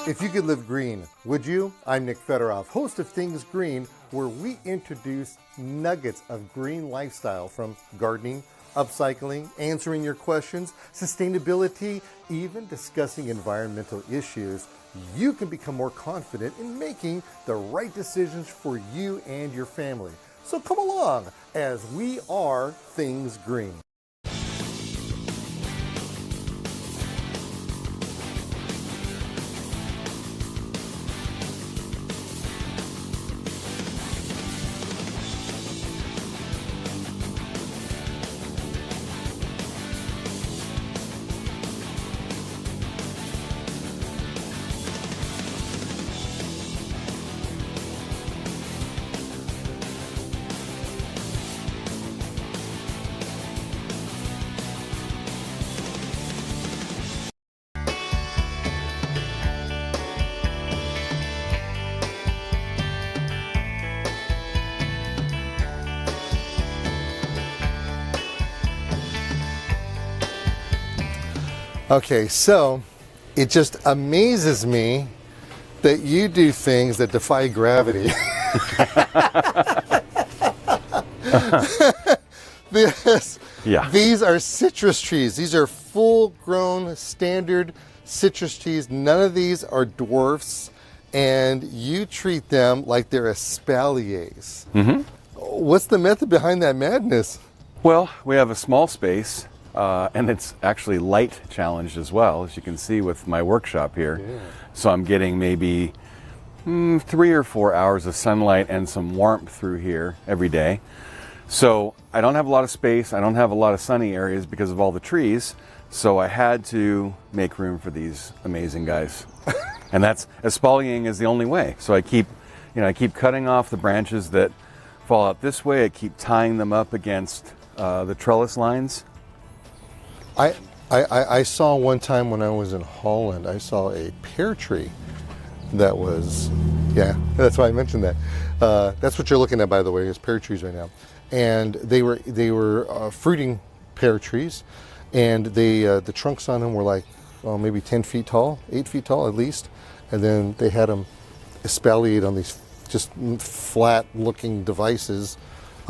If you could live green, would you? I'm Nick Fedorov, host of Things Green, where we introduce nuggets of green lifestyle from gardening, upcycling, answering your questions, sustainability, even discussing environmental issues. You can become more confident in making the right decisions for you and your family. So come along as we are Things Green. Okay, so it just amazes me that you do things that defy gravity. These are citrus trees. These are full-grown standard citrus trees. None of these are dwarfs, and you treat them like they're espaliers. Mm-hmm. What's the method behind that madness? Well, we have a small space. And it's actually light challenged as well, as you can see with my workshop here. Yeah. So I'm getting maybe 3 or 4 hours of sunlight and some warmth through here every day. So I don't have a lot of space. I don't have a lot of sunny areas because of all the trees. So I had to make room for these amazing guys. And that's, espaliering is the only way. So I keep cutting off the branches that fall out this way. I keep tying them up against the trellis lines. I saw one time when I was in Holland, I saw a pear tree that was, that's why I mentioned that. That's what you're looking at, by the way, is pear trees right now. And they were fruiting pear trees, and the trunks on them were like, maybe 10 feet tall, 8 feet tall at least. And then they had them espaliate on these just flat-looking devices,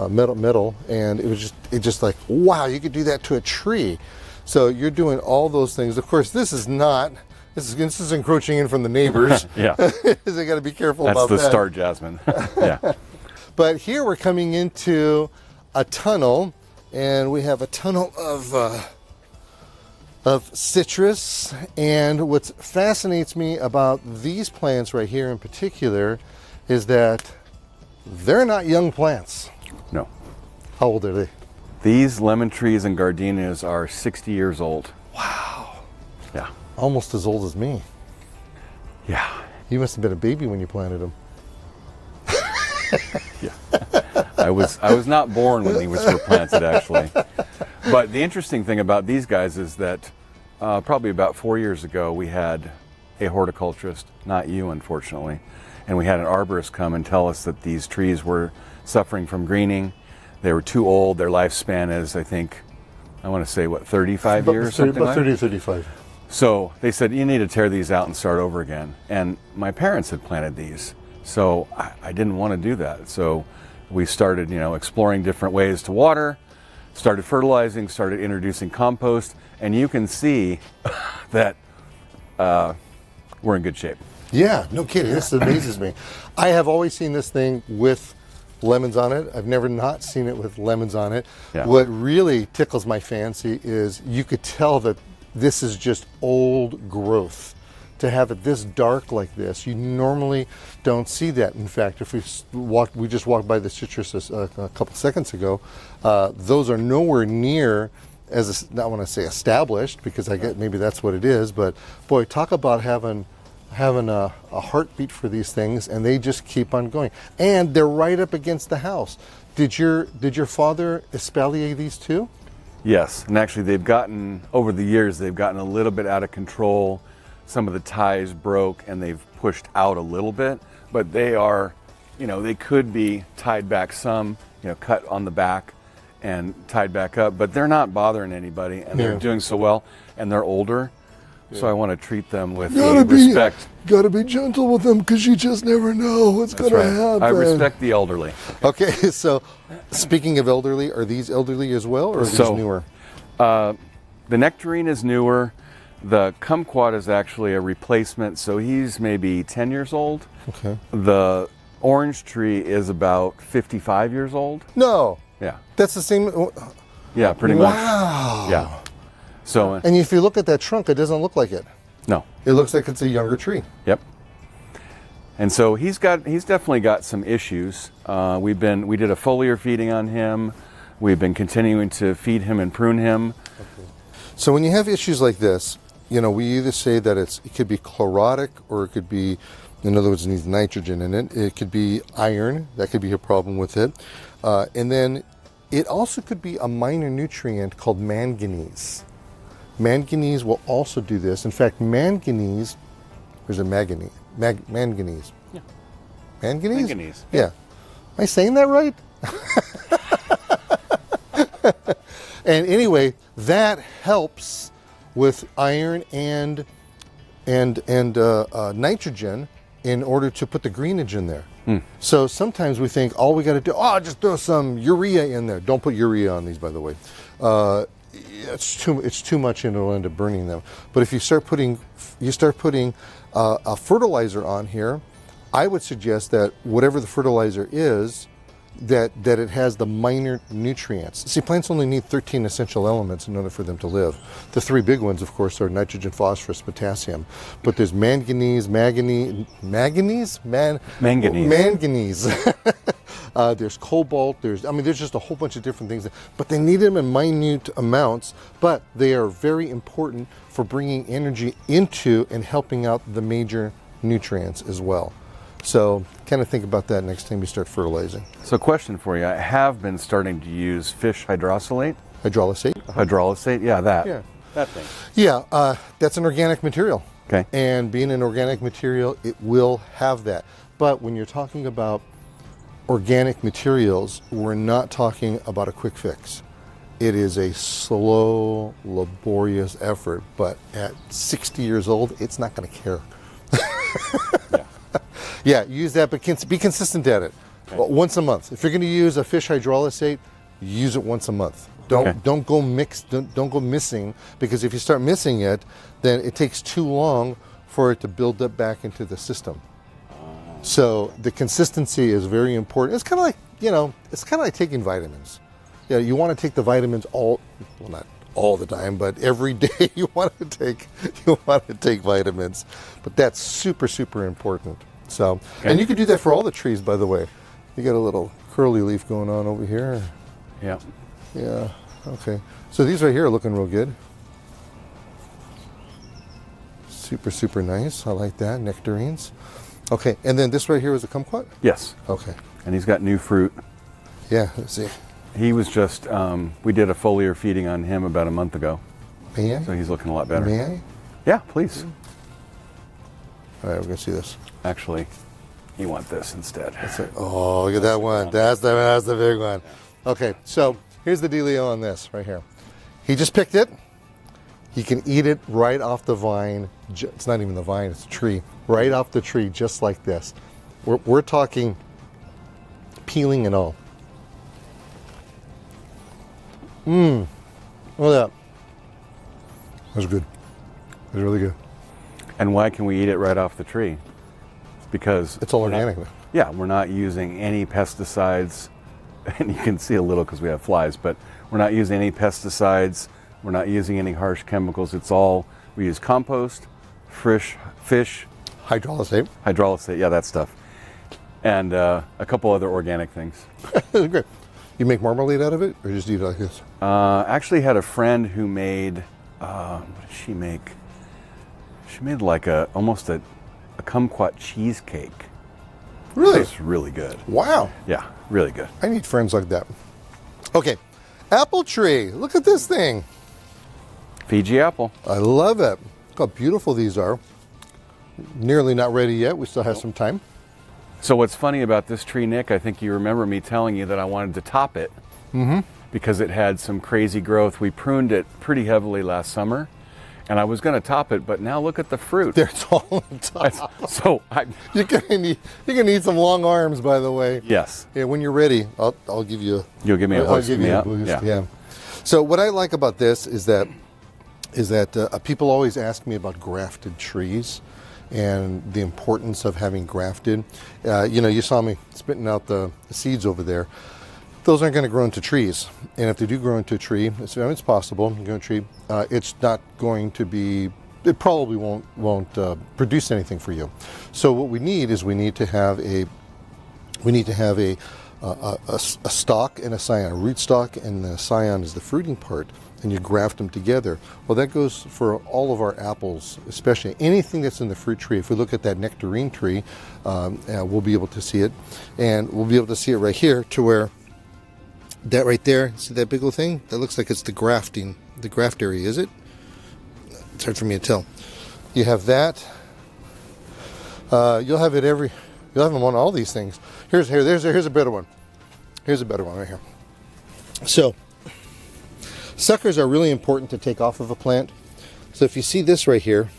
metal, and it was just like, wow, you could do that to a tree. So you're doing all those things. Of course, this is encroaching in from the neighbors. Yeah. They got to be careful about that. That's the star jasmine. Yeah. But here we're coming into a tunnel, and we have a tunnel of citrus. And what fascinates me about these plants right here in particular is that they're not young plants. No. How old are they? These lemon trees and gardenias are 60 years old. Wow. Yeah. Almost as old as me. Yeah. You must have been a baby when you planted them. Yeah. I was not born when these were planted, actually. But the interesting thing about these guys is that probably about 4 years ago, we had a horticulturist, not you, unfortunately, and we had an arborist come and tell us that these trees were suffering from greening. They were too old. Their lifespan is, I think, 35 years? Something about 30 to 35. So they said, you need to tear these out and start over again. And my parents had planted these, so I didn't want to do that. So we started, exploring different ways to water, started fertilizing, started introducing compost, and you can see that we're in good shape. Yeah, no kidding. This amazes me. I have always seen this thing with lemons on it. I've never not seen it with lemons on it. Yeah. What really tickles my fancy is you could tell that this is just old growth. To have it this dark like this, you normally don't see that. In fact, if we just walked by the citrus a couple seconds ago, those are nowhere near as, I want to say established, because I get maybe that's what it is, but boy, talk about having a heartbeat for these things, and they just keep on going. And they're right up against the house. Did your father espalier these too? Yes, and actually over the years, they've gotten a little bit out of control. Some of the ties broke and they've pushed out a little bit, but they are, they could be tied back some, cut on the back and tied back up, but they're not bothering anybody, and they're doing so well, and they're older. So I want to treat them with respect. Gotta be gentle with them because you just never know what's That's gonna right. happen. I respect the elderly. Okay, so speaking of elderly, are these elderly as well, or are these newer? The nectarine is newer. The kumquat is actually a replacement, so he's maybe 10 years old. Okay. The orange tree is about 55 years old. No. Yeah. That's the same. Yeah, pretty much. Wow. Yeah. So. And if you look at that trunk, it doesn't look like it. No. It looks like it's a younger tree. Yep. And so he's definitely got some issues. We did a foliar feeding on him. We've been continuing to feed him and prune him. Okay. So when you have issues like this, we either say that it could be chlorotic, or it could be, in other words, it needs nitrogen in it. It could be iron. That could be a problem with it. And then it also could be a minor nutrient called manganese. Manganese will also do this. In fact, manganese, there's a manganese. Manganese. Yeah. Manganese? Manganese. Yeah. Am I saying that right? And anyway, that helps with iron and nitrogen in order to put the greenage in there. So sometimes we think all we got to do, just throw some urea in there. Don't put urea on these, by the way. It's too much, and it'll end up burning them. But if you start putting a fertilizer on here, I would suggest that whatever the fertilizer is, that it has the minor nutrients. See, plants only need 13 essential elements in order for them to live. The three big ones, of course, are nitrogen, phosphorus, potassium. But there's manganese. There's cobalt. There's just a whole bunch of different things. But they need them in minute amounts. But they are very important for bringing energy into and helping out the major nutrients as well. So kind of think about that next time you start fertilizing. So question for you. I have been starting to use fish hydrolysate. Hydrolysate? Hydrolysate, yeah, that. Yeah. That thing. Yeah, that's an organic material. Okay. And being an organic material, it will have that. But when you're talking about organic materials, we're not talking about a quick fix. It is a slow, laborious effort. But at 60 years old, it's not going to care. Yeah, use that, but be consistent at it. Okay. Once a month. If you're going to use a fish hydrolysate, use it once a month. Don't go missing, because if you start missing it, then it takes too long for it to build up back into the system. So the consistency is very important. It's kind of like taking vitamins. Yeah, you want to take the vitamins not all the time, but every day you want to take vitamins. But that's super, super important. So, and you can do that for all the trees, by the way. You got a little curly leaf going on over here. Yeah. Yeah. Okay. So these right here are looking real good. Super, super nice. I like that. Nectarines. Okay. And then this right here is a kumquat? Yes. Okay. And he's got new fruit. Yeah. Let's see. He was just, we did a foliar feeding on him about a month ago. May I? So he's looking a lot better. May I? Yeah, please. All right, we're going to see this. Actually, you want this instead. Oh, look at that one. That's the big one. Okay, so here's the dealio on this right here. He just picked it. He can eat it right off the vine. It's not even the vine, it's a tree. Right off the tree, just like this. We're talking peeling and all. Look at that. That was good. It was really good. And why can we eat it right off the tree? It's because it's all organic. Yeah, we're not using any pesticides. And you can see a little because we have flies, but we're not using any pesticides. We're not using any harsh chemicals. We use compost, fish, hydrolysate, yeah, that stuff. And a couple other organic things. Great. You make marmalade out of it, or just eat it like this? Actually had a friend who made, what did she make? She made like almost a kumquat cheesecake. Really? It's really good. Wow. Yeah, really good. I need friends like that. Okay, apple tree. Look at this thing. Fiji apple. I love it. Look how beautiful these are. Nearly not ready yet. We still have some time. So what's funny about this tree, Nick, I think you remember me telling you that I wanted to top it because it had some crazy growth. We pruned it pretty heavily last summer, And I was going to top it, but now look at the fruit. There's all on top. You're You're gonna need some long arms, by the way. Yes. Yeah, when you're ready, I'll give you. You'll give me a I'll give you a boost. Yeah. So what I like about this is that people always ask me about grafted trees and the importance of having grafted. You saw me spitting out the seeds over there. Those aren't going to grow into trees, and if they do grow into a tree, it's possible. Grow into a tree, it's not going to be. It probably won't produce anything for you. So what we need to have a stalk and a scion, a root stalk, and the scion is the fruiting part, and you graft them together. Well, that goes for all of our apples, especially anything that's in the fruit tree. If we look at that nectarine tree, we'll be able to see it, and we'll be able to see it right here to where. That right there, see that big old thing? That looks like it's the graft area, is it? It's hard for me to tell. You have that. You'll have them on all these things. Here's a better one. Here's a better one right here. So, suckers are really important to take off of a plant. So if you see this right here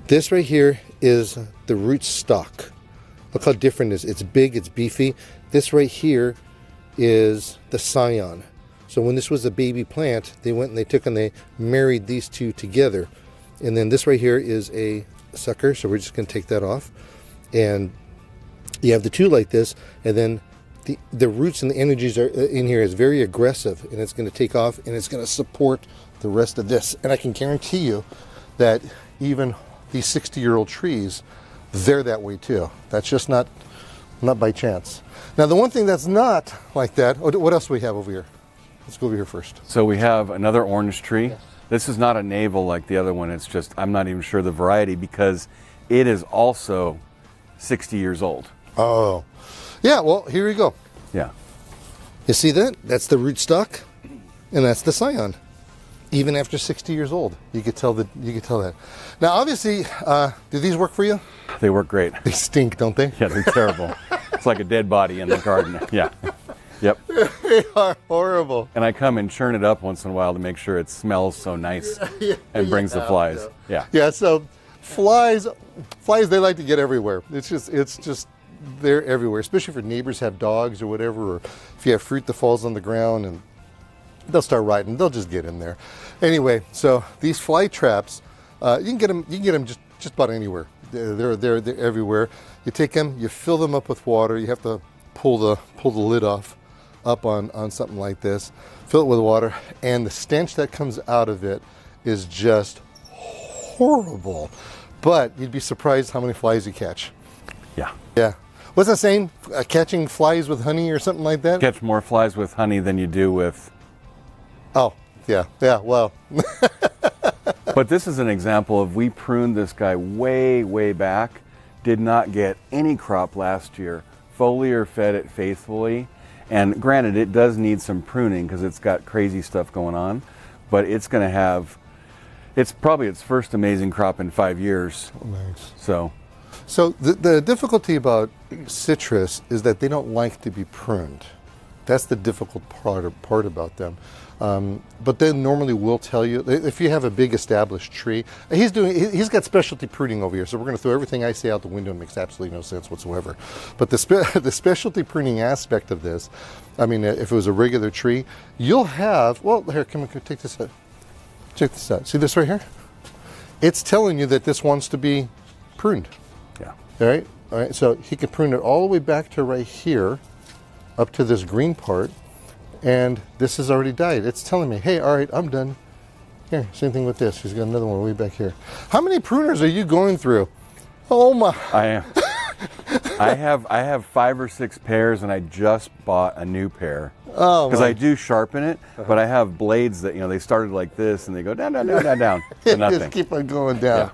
is the root stalk. Look how different it is. It's big, it's beefy. This right here is the scion. So when this was a baby plant, they went and they married these two together. And then this right here is a sucker, so we're just going to take that off. And you have the two like this, and then the roots and the energies are in here is very aggressive, and it's going to take off, and it's going to support the rest of this. And I can guarantee you that even these 60-year-old trees, they're that way too. That's just not by chance. Now, the one thing that's not like that, what else do we have over here? Let's go over here first. So we have another orange tree. Yes. This is not a navel like the other one. It's just, I'm not even sure the variety because it is also 60 years old. Oh, yeah, well, here we go. Yeah. You see that? That's the rootstock, and that's the scion. Even after 60 years old, you could tell that. Now, obviously, do these work for you? They work great. They stink, don't they? Yeah, they're terrible. It's like a dead body in the garden. Yeah. Yep. They are horrible. And I come and churn it up once in a while to make sure it smells so nice and brings the flies. Yeah. Yeah. So flies, they like to get everywhere. It's just they're everywhere, especially if your neighbors have dogs or whatever, or if you have fruit that falls on the ground, and they'll start riding. They'll just get in there. Anyway, so these fly traps, you can get them just about anywhere. They're everywhere. You take them, you fill them up with water. You have to pull the lid off up on something like this. Fill it with water, and the stench that comes out of it is just horrible. But you'd be surprised how many flies you catch. Yeah. Yeah. What's that saying? Catching flies with honey or something like that? Catch more flies with honey than you do with... Oh, yeah, well. But this is an example of we pruned this guy way back, did not get any crop last year, foliar fed it faithfully, and granted it does need some pruning because it's got crazy stuff going on, but it's going to have, it's probably its first amazing crop in 5 years. Nice. So the difficulty about citrus is that they don't like to be pruned. That's the difficult part about them. But they normally will tell you if you have a big established tree. He's got specialty pruning over here, so we're going to throw everything I say out the window. It makes absolutely no sense whatsoever. But the specialty pruning aspect of this, I mean, if it was a regular tree, you'll have. Well, here, come on, take this out. Check this out. See this right here? It's telling you that this wants to be pruned. Yeah. All right. So he can prune it all the way back to right here, up to this green part. And this has already died. It's telling me, hey, all right, I'm done. Here, same thing with this. He's got another one way back here. How many pruners are you going through? Oh my! I am. I have 5 or 6 pairs, and I just bought a new pair. Oh, because I do sharpen it, but I have blades that they started like this, and they go down to nothing. Just keep on going down. Yeah.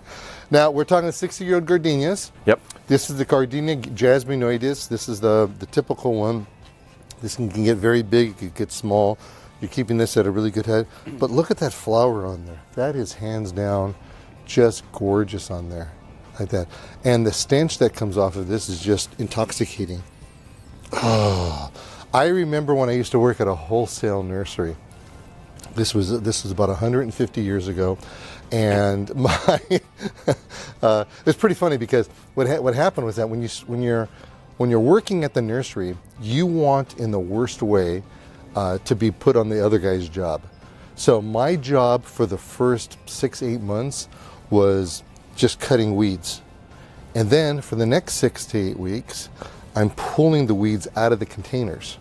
Now we're talking 60-year-old gardenias. Yep. This is the Gardenia jasminoides. This is the typical one. This can get very big, it can get small. You're keeping this at a really good head. But look at that flower on there. That is hands down just gorgeous on there, like that. And the stench that comes off of this is just intoxicating. Oh, I remember when I used to work at a wholesale nursery. This was about 150 years ago, and my it's pretty funny because what happened was that when you're working at the nursery, you want in the worst way to be put on the other guy's job. So my job for the first 6-8 months was just cutting weeds, and then for the next 6 to 8 weeks, I'm pulling the weeds out of the containers.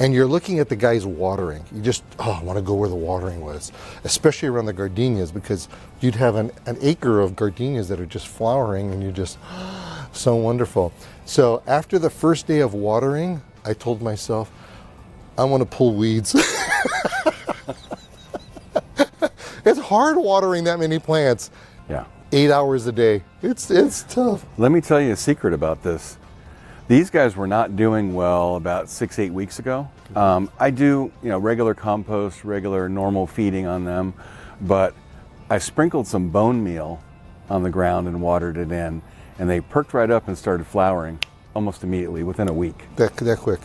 And you're looking at the guys watering. You just, I want to go where the watering was, especially around the gardenias, because you'd have an acre of gardenias that are just flowering, and you're just so wonderful. So after the first day of watering, I told myself, I want to pull weeds. It's hard watering that many plants. Yeah. 8 hours a day. It's tough. Let me tell you a secret about this. These guys were not doing well about 6-8 weeks ago. I do, regular compost, regular normal feeding on them, but I sprinkled some bone meal on the ground and watered it in, and they perked right up and started flowering almost immediately within a week. That quick.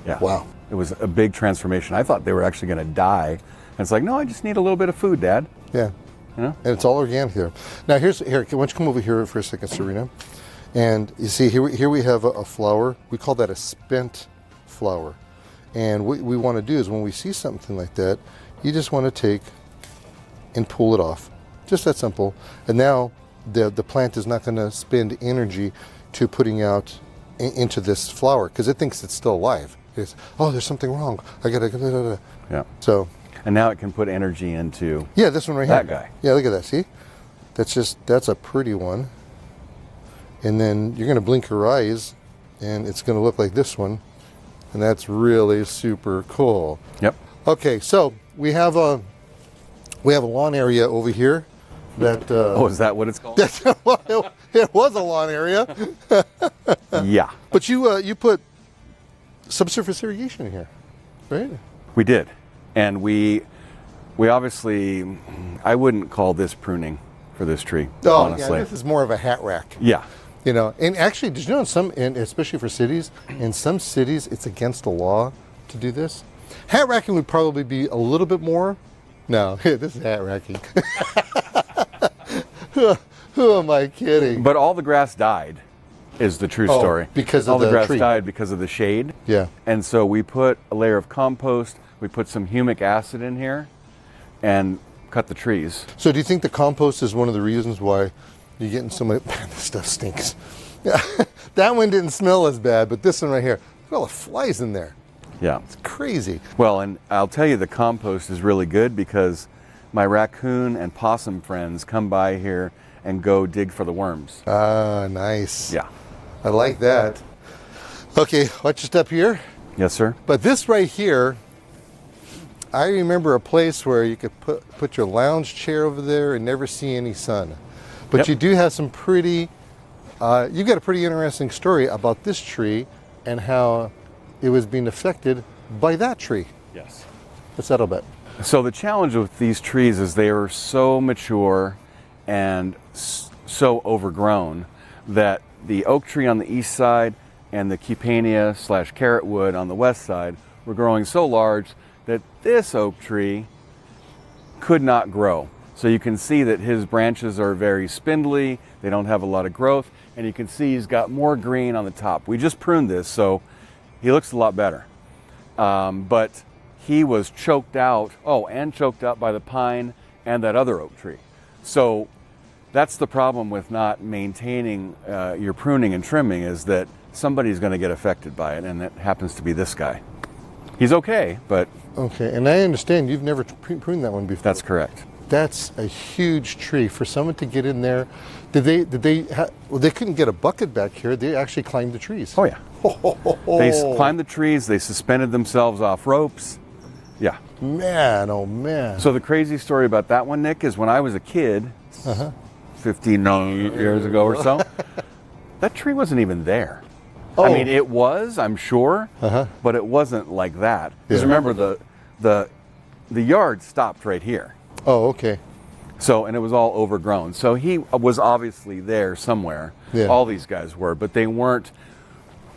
Yeah. Wow. It was a big transformation. I thought they were actually going to die, and it's like, no, I just need a little bit of food, Dad. Yeah. And it's all organic here. Now here, why don't you come over here for a second, Serena? And you see, here we have a flower. We call that a spent flower. And what we want to do is when we see something like that, you just want to take and pull it off. Just that simple. And now the plant is not going to spend energy to putting out into this flower because it thinks it's still alive. It's, there's something wrong. I got to. Yeah. So. And now it can put energy into this one right here. That guy. Yeah, look at that. See? That's a pretty one. And then you're going to blink your eyes, and it's going to look like this one, and that's really super cool. Yep. Okay, so we have a lawn area over here. That is that what it's called? It was a lawn area. Yeah. But you put subsurface irrigation in here, right? We did, and we obviously, I wouldn't call this pruning for this tree. Honestly, this is more of a hat rack. Yeah. And actually, did you know especially for cities, in some cities it's against the law to do this? Hat racking would probably be a little bit more. No, this is hat racking. Who am I kidding? But all the grass died, is the true story. Because of all the grass tree. died because of the shade. Yeah. And so we put a layer of compost. We put some humic acid in here, and cut the trees. So do you think the compost is one of the reasons why you're getting so much? Man, this stuff stinks. That one didn't smell as bad, but this one right here, look at all the flies in there. Yeah. It's crazy. Well, and I'll tell you, the compost is really good because my raccoon and possum friends come by here and go dig for the worms. Ah, nice. Yeah. I like that. Okay, watch your step here. Yes, sir. But this right here, I remember a place where you could put your lounge chair over there and never see any sun. But you do have some pretty, you've got a pretty interesting story about this tree and how it was being affected by that tree. Yes. Let's settle that. So the challenge with these trees is they are so mature and so overgrown that the oak tree on the east side and the Cupania / carrot wood on the west side were growing so large that this oak tree could not grow. So you can see that his branches are very spindly, they don't have a lot of growth, and you can see he's got more green on the top. We just pruned this, so he looks a lot better. But he was choked out, and choked out by the pine and that other oak tree. So that's the problem with not maintaining your pruning and trimming, is that somebody's going to get affected by it, and it happens to be this guy. He's okay, but... Okay, and I understand you've never pruned that one before. That's correct. That's a huge tree. For someone to get in there, they couldn't get a bucket back here. They actually climbed the trees. Oh, yeah. They climbed the trees. They suspended themselves off ropes. Yeah. Man, oh, man. So the crazy story about that one, Nick, is when I was a kid, 59 years ago or so, that tree wasn't even there. Oh. I mean, it was, I'm sure, but it wasn't like that. Because remember, the yard stopped right here. Oh, okay. So, and it was all overgrown. So he was obviously there somewhere. Yeah. All these guys were, but they weren't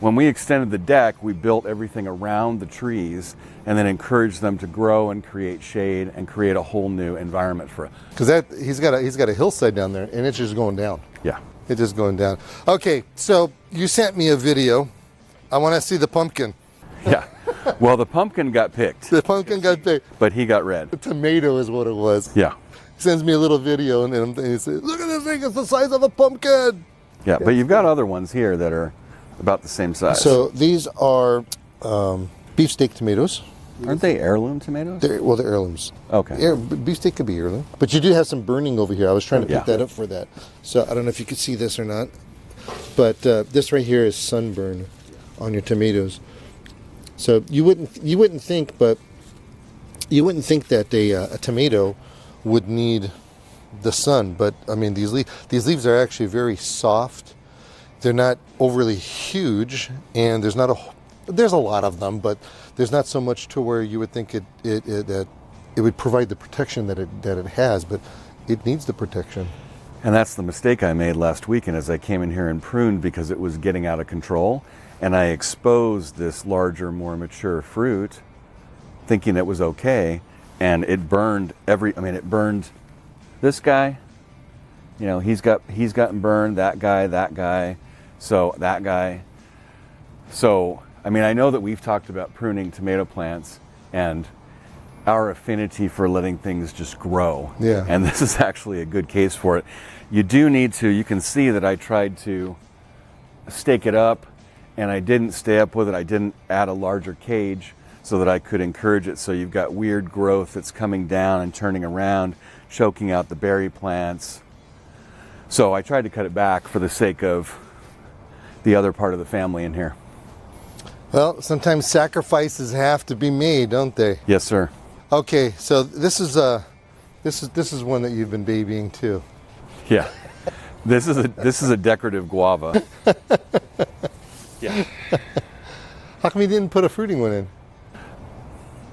when we extended the deck, we built everything around the trees and then encouraged them to grow and create shade and create a whole new environment for it. Because he's got a hillside down there, and it's just going down. Yeah. It's just going down. Okay, so you sent me a video. I want to see the pumpkin. Yeah. Well, the pumpkin got picked. The pumpkin got picked. But he got red. The tomato is what it was. Yeah. He sends me a little video, and then he says, "Look at this thing! It's the size of a pumpkin." Yeah, but you've got other ones here that are about the same size. So these are beefsteak tomatoes. Aren't they heirloom tomatoes? They're heirlooms. Okay. Beefsteak could be heirloom. But you do have some burning over here. I was trying to pick Yeah. that up for that. So I don't know if you could see this or not. But this right here is sunburn on your tomatoes. So you wouldn't think that a tomato would need the sun. But I mean, these leaves are actually very soft. They're not overly huge, and there's a lot of them, but there's not so much to where you would think that it would provide the protection that it has, but it needs the protection. And that's the mistake I made last weekend as I came in here and pruned because it was getting out of control. And I exposed this larger, more mature fruit thinking it was okay. And it burned it burned this guy. You know, he's gotten burned, that guy. So that guy. So, I mean, I know that we've talked about pruning tomato plants and our affinity for letting things just grow. Yeah. And this is actually a good case for it. You do need to, you can see that I tried to stake it up and I didn't stay up with it. I didn't add a larger cage so that I could encourage it. So you've got weird growth that's coming down and turning around, choking out the berry plants. So I tried to cut it back for the sake of the other part of the family in here. Well, sometimes sacrifices have to be made, don't they? Yes, sir. Okay, so this is one that you've been babying too. Yeah. This is a decorative guava. Yeah. How come you didn't put a fruiting one in?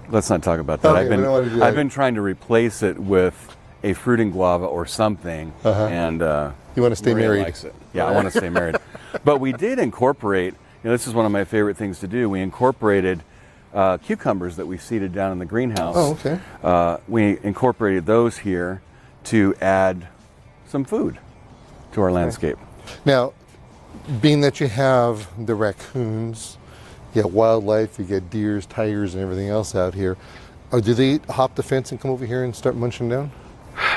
Let's not talk about that. Okay, we don't want to do that. I've been trying to replace it with a fruiting guava or something, and You want to stay Maria married? likes it. Yeah, I want to stay married. But we did incorporate. You know, this is one of my favorite things to do. We incorporated cucumbers that we seeded down in the greenhouse. Oh, okay. We incorporated those here to add some food to our landscape. Now, being that you have the raccoons, you got wildlife, you get deers, tigers, and everything else out here, do they hop the fence and come over here and start munching down?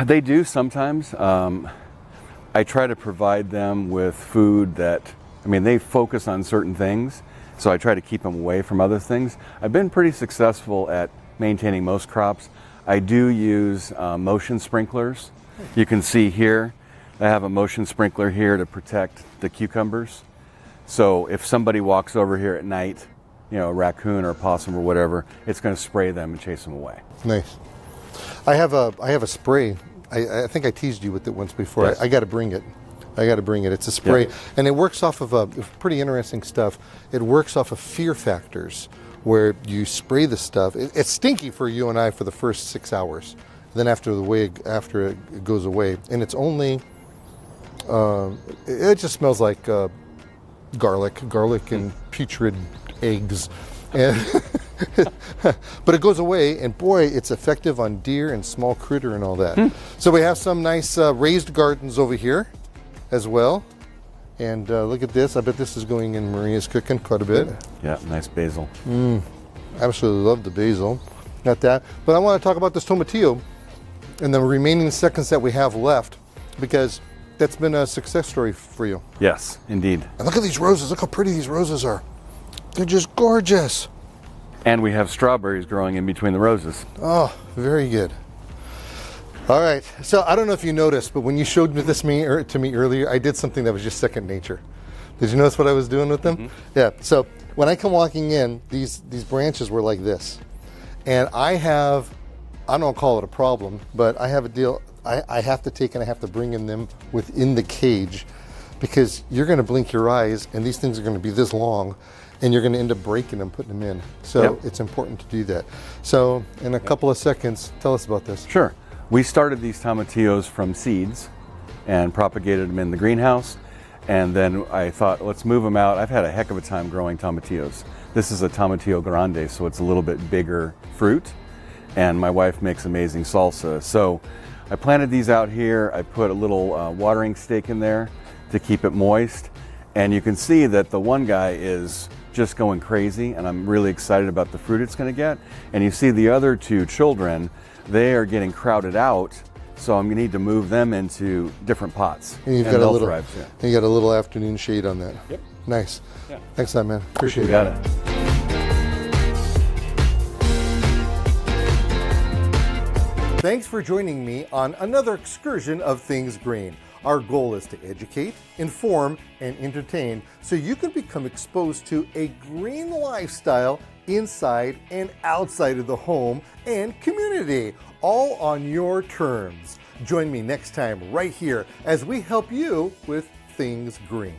They do sometimes. I try to provide them with food that, I mean, they focus on certain things, so I try to keep them away from other things. I've been pretty successful at maintaining most crops. I do use motion sprinklers. You can see here, I have a motion sprinkler here to protect the cucumbers. So if somebody walks over here at night, you know, a raccoon or a possum or whatever, it's going to spray them and chase them away. Nice. I have a spray. I think I teased you with it once before. Yes. I got to bring it. It's a spray, Yeah. and it works off of pretty interesting stuff. It works off of fear factors, where you spray the stuff. It's stinky for you and I for the first 6 hours. Then after it goes away, and it's only, it just smells like garlic and putrid eggs, and but it goes away, and boy, it's effective on deer and small critter and all that. So we have some nice raised gardens over here as well, and look at this. I bet this is going in Maria's cooking quite a bit. Yeah, nice basil. Absolutely love the basil. Got that. But I want to talk about this tomatillo in the remaining seconds that we have left, because that's been a success story for you. Yes, indeed. And look at these roses. Look how pretty these roses are. They're just gorgeous. And we have strawberries growing in between the roses. Oh, very good. All right. So I don't know if you noticed, but when you showed this to me earlier, I did something that was just second nature. Did you notice what I was doing with them? Yeah. So when I come walking in, these branches were like this. And I don't call it a problem, but I have a deal. I have to take and I have to bring in them within the cage, because you're going to blink your eyes and these things are going to be this long, and you're going to end up breaking them, putting them in. So Yep. It's important to do that. So in a couple of seconds, tell us about this. Sure. We started these tomatillos from seeds and propagated them in the greenhouse. And then I thought, let's move them out. I've had a heck of a time growing tomatillos. This is a tomatillo grande, so it's a little bit bigger fruit. And my wife makes amazing salsa. So I planted these out here. I put a little watering stake in there to keep it moist. And you can see that the one guy is just going crazy, and I'm really excited about the fruit it's going to get. And you see the other two children, they are getting crowded out. So I'm going to need to move them into different pots. And you've got a little, and you got a little afternoon shade on that. Yep. Nice. Yeah. Thanks a lot, man. Appreciate it. You got it. Thanks for joining me on another excursion of Things Green. Our goal is to educate, inform, and entertain so you can become exposed to a green lifestyle inside and outside of the home and community, all on your terms. Join me next time right here as we help you with Things Green.